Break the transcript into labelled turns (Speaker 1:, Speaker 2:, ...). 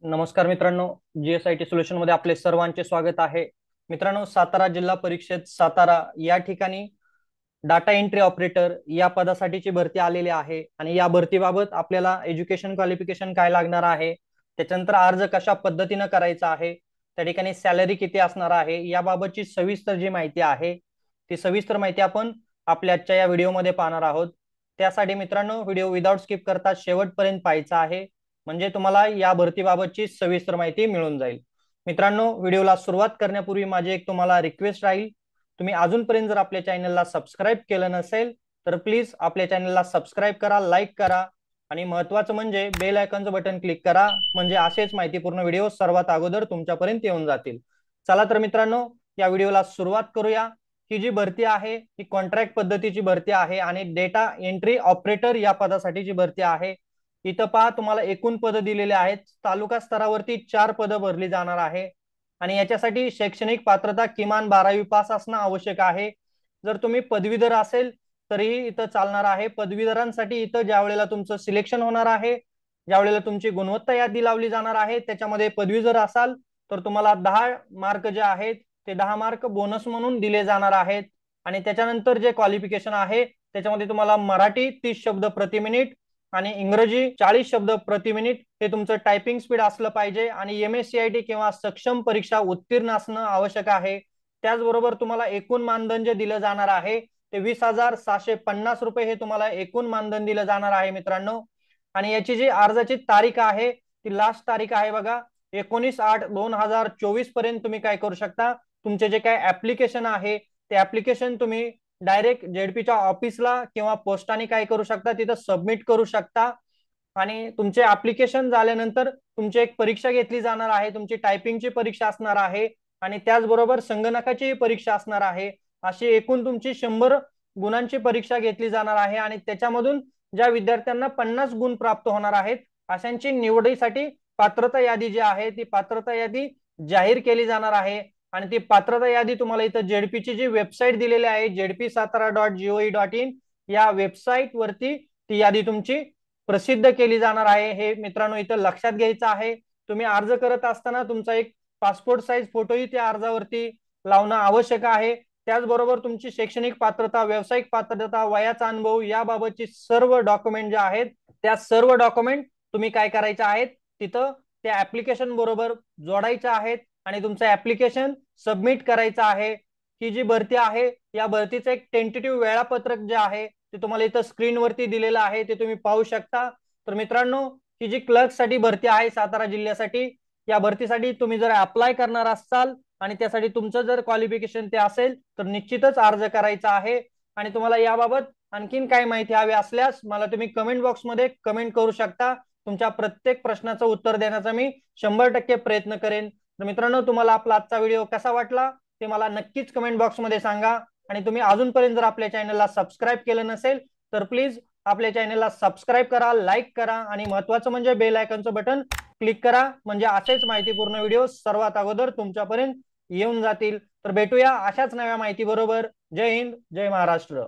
Speaker 1: नमस्कार मित्रांनो, GSIT solution मध्ये आपले सर्वांचे स्वागत आहे. मित्रांनो, सातारा जिल्हा परिषद सातारा या ठिकाणी डाटा एंट्री ऑपरेटर या पदासाठीची भरती आलेली आहे आणि या भरतीबाबत आपल्याला एज्युकेशन क्वालिफिकेशन काय लागणार आहे, त्याच्यानंतर अर्ज कशा पद्धतीने करायचा आहे, त्या ठिकाणी सॅलरी किती असणार आहे, याबाबतची सविस्तर जी माहिती आहे ती सविस्तर माहिती आपण आपल्या आजच्या या व्हिडिओमध्ये पाहणार आहोत. त्यासाठी मित्रांनो, व्हिडिओ विदाउट स्किप करता शेवटपर्यंत पाहायचा आहे, म्हणजे तुम्हाला या भरतीबाबतची सविस्तर माहिती मिळून जाईल. मित्रांनो, व्हिडिओला सुरुवात करण्यापूर्वी माझी एक तुम्हाला रिक्वेस्ट राहील, तुम्ही अजूनपर्यंत जर आपल्या चॅनलला सबस्क्राईब केलं नसेल तर प्लीज आपल्या चॅनलला सबस्क्राईब करा, लाईक करा आणि महत्त्वाचं म्हणजे बेल आयकॉनचं बटन क्लिक करा, म्हणजे असेच माहितीपूर्ण व्हिडिओ सर्वात अगोदर तुमच्यापर्यंत येऊन जातील. चला तर मित्रांनो, या व्हिडिओला सुरुवात करूया. ही जी भरती आहे ही कॉन्ट्रॅक्ट पद्धतीची भरती आहे आणि डेटा एंट्री ऑपरेटर या पदासाठीची भरती आहे. इथं पहा, तुम्हाला एकूण पद दिलेले आहेत. तालुका स्तरावरती 4 पदं भरली जाणार आहे आणि याच्यासाठी शैक्षणिक पात्रता किमान 12वी पास असणं आवश्यक आहे. जर तुम्ही पदवीधर असेल तरीही इथं चालणार आहे. पदवीधरांसाठी इथं ज्या वेळेला तुमचं सिलेक्शन होणार आहे, ज्या वेळेला तुमची गुणवत्ता यादी लावली जाणार आहे, त्याच्यामध्ये पदवीधर असाल तर तुम्हाला 10 मार्क जे आहेत ते 10 मार्क बोनस म्हणून दिले जाणार आहेत. आणि त्याच्यानंतर जे क्वालिफिकेशन आहे त्याच्यामध्ये तुम्हाला मराठी 30 शब्द प्रति मिनिट आणि इंग्रजी 40 शब्द प्रति मिनिट हे तुमचं टायपिंग स्पीड असलं पाहिजे आणि MSCIT किंवा सक्षम परीक्षा उत्तीर्ण असणं आवश्यक आहे. त्याचबरोबर तुम्हाला एकूण मानधन जे दिलं जाणार आहे ते 20,750 रुपये हे तुम्हाला एकूण मानधन दिलं जाणार आहे मित्रांनो. आणि याची जी अर्जाची तारीख आहे ती लास्ट तारीख आहे बघा, 19/8/2024 पर्यंत तुम्ही काय करू शकता, तुमचे जे काय ऍप्लिकेशन आहे ते ऍप्लिकेशन तुम्ही डायरेक्ट जेडपीच्या ऑफिसला किंवा पोस्टाने काय करू शकता, तिथं सबमिट करू शकता. आणि तुमचे ऍप्लिकेशन झाल्यानंतर तुमची एक परीक्षा घेतली जाणार आहे. तुमची टायपिंगची परीक्षा असणार आहे आणि त्याचबरोबर संगणकाची परीक्षा असणार आहे. अशी एकूण तुमची 100 गुणांची परीक्षा घेतली जाणार आहे आणि त्याच्यामधून ज्या विद्यार्थ्यांना 50 गुण प्राप्त होणार आहेत अशांची निवडीसाठी पात्रता यादी जी आहे ती पात्रता यादी जाहीर केली जाणार आहे. आणि ती पात्रता यादी तुम्हाला इथं जेडपीची जी वेबसाईट दिलेली आहे, JDP-Satara.gov.in, या वेबसाईट वरती ती यादी तुमची प्रसिद्ध केली जाणार आहे. हे मित्रांनो इथं लक्षात घ्यायचं आहे. तुम्ही अर्ज करत असताना तुमचा एक पासपोर्ट साईज फोटोही त्या अर्जावरती लावणं आवश्यक आहे. त्याचबरोबर तुमची शैक्षणिक पात्रता, व्यावसायिक पात्रता, वयाचा अनुभव याबाबतची सर्व डॉक्युमेंट जे आहेत त्या सर्व डॉक्युमेंट तुम्ही काय करायचे आहेत, तिथं त्या ऍप्लिकेशन बरोबर जोडायच्या आहेत आणि तुमचं ऍप्लिकेशन सबमिट करायचं आहे. ही जी भरती आहे या भरतीचं एक टेंटेटिव्ह वेळापत्रक जे आहे ते तुम्हाला इथं स्क्रीनवरती दिलेलं आहे, ते तुम्ही पाहू शकता. तर मित्रांनो, ही जी क्लर्क साठी भरती आहे सातारा जिल्ह्यासाठी, या भरतीसाठी तुम्ही जर अप्लाय करणार असाल आणि त्यासाठी तुमचं जर क्वालिफिकेशन ते असेल तर निश्चितच अर्ज करायचा आहे. आणि तुम्हाला याबाबत आणखीन काय माहिती हवी असल्यास मला तुम्ही कमेंट बॉक्समध्ये कमेंट करू शकता. तुमच्या प्रत्येक प्रश्नाचं उत्तर देण्याचा मी 100% प्रयत्न करेन. तर मित्रांनो, तुम्हाला आपला आजचा व्हिडिओ कसा वाटला ते मला नक्कीच कमेंट बॉक्समध्ये सांगा. आणि तुम्ही अजूनपर्यंत जर आपल्या चॅनलला सबस्क्राईब केलं नसेल तर प्लीज आपल्या चॅनलला सबस्क्राईब करा, लाईक करा आणि महत्त्वाचं म्हणजे बेल आयकॉनचं बटन क्लिक करा, म्हणजे असेच माहितीपूर्ण व्हिडिओ सर्वात अगोदर तुमच्यापर्यंत येऊन जातील. तर भेटूया अशाच नव्या माहिती बरोबर. जय हिंद, जय महाराष्ट्र.